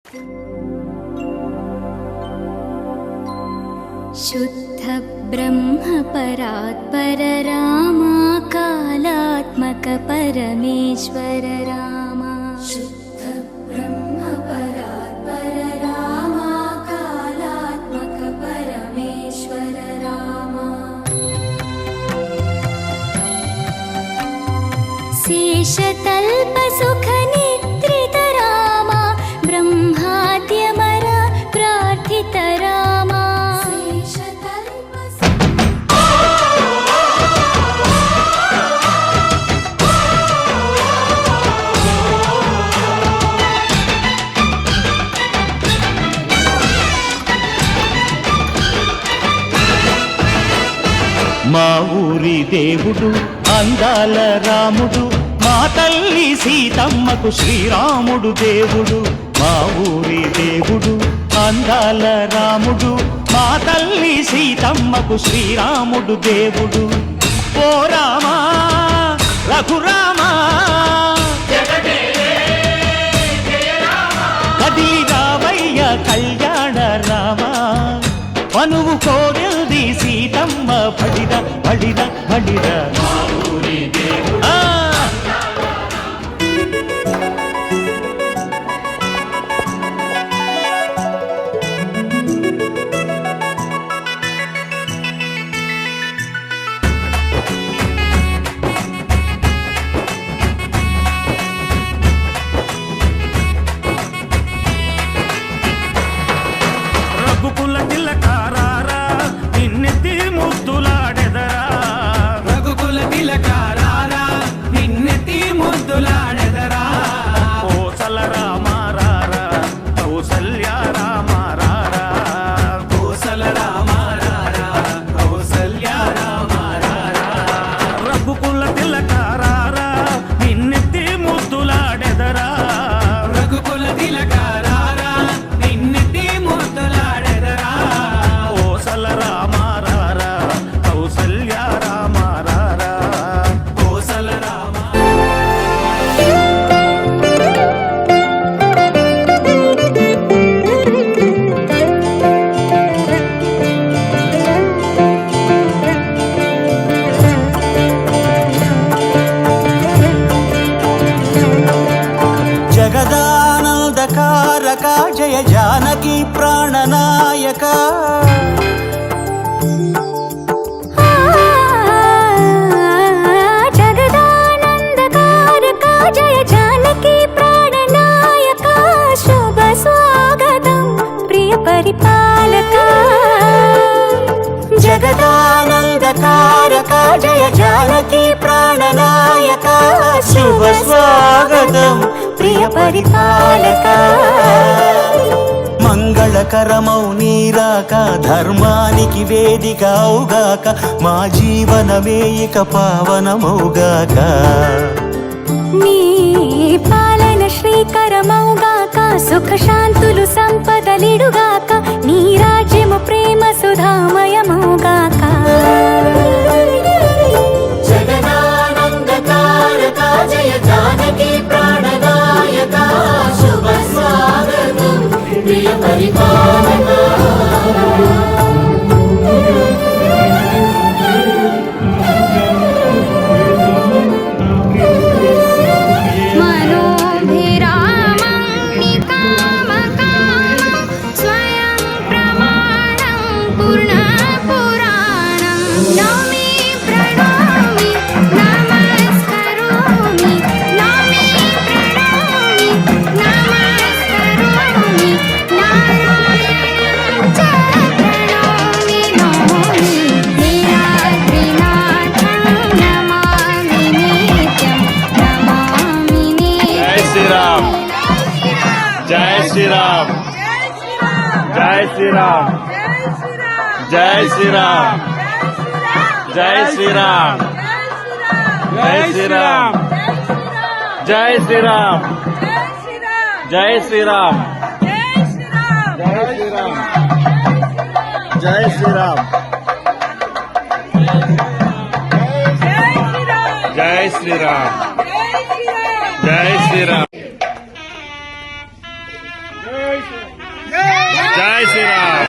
शुद्ध ब्रह्म परात्पर रामा कालात्मक परमेश्वर रामा। शुद्ध ब्रह्म परात्पर रामा कालात्मक परमेश्वर रामा। शेषतल्प सुख निद्रित रामा ब्रह्माद्यमर प्रार्थित रामा। మా ఊరి దేవుడు అందాల రాముడు, మా తల్లి సీతమ్మకు శ్రీరాముడు దేవుడు. మా ఊరి దేవుడు అందాల రాముడు, మా తల్లి సీతమ్మకు శ్రీరాముడు దేవుడు. ఓ రామా రఘురామా కదిలి రావయ్య కళ్యాణ రామా. మనువు కోరెల్ది సీతమ్మ బడిద బడిద బడిద. మా ఊరి దేవుడు రఘుకుల తిలకారారా నిన్నెత్తి ముద్దులాడెదరా. రఘుకుల తిలకారారా నిన్నెత్తి ముద్దులాడెదరా. కోసల రామారారా కౌసల్య రామారారా. కోసల రామారారా కౌసల్య రామారారా. రఘుకుల తిలకారారా నిన్నెత్తి ముద్దులాడెదరా. రఘుకుల తిలకారారా నిన్నెత్తి ముద్దులాడెదరా. కోసల రామారారా కౌసల్య రామారారా. కోసల రామ జగదానందకారక జయ జానకి ప్రాణనాయక. जगदानन्दकारक जय जानकी प्राणनायक। शुभ स्वागतं प्रिय परिपालक। జగదానందకారక జయ జానకి ప్రాణనాయక. శుభ స్వాగతం ప్రియ పరిపాలక. మంగళకరమౌ నీరాక ధర్మానికి వేదిక అవుగాక. మా జీవనమే ఇక పావనమౌగాక. నీ పాలన శ్రీకరమౌగాక. సుఖ శాంతులు సంపదలిడుగాక. నీ రాజ్యము ప్రేమ సుధామయమౌగాక. జగదానందకారక జయ జానకి ప్రాణనాయక. శుభ స్వాగతం ప్రియ పరిపాలక. मनोभिरामं निकामकामं स्वयं प्रमाणं पूर्णपुराणं। नौमि प्रणौमि नमस्करोमि। नौमि प्रणौमि नमस्करोमि। नारायणं च प्रणौमि नौमि। नीलाद्रिनाथं नमामि नित्यं नमामि नित्यं। जय श्री राम जय श्री राम जय श्री राम जय श्री राम जय श्री राम जय श्री राम जय श्री राम जय श्री राम जय श्री राम जय श्री राम जय श्री राम जय श्री राम जय జై శ్రీరామ్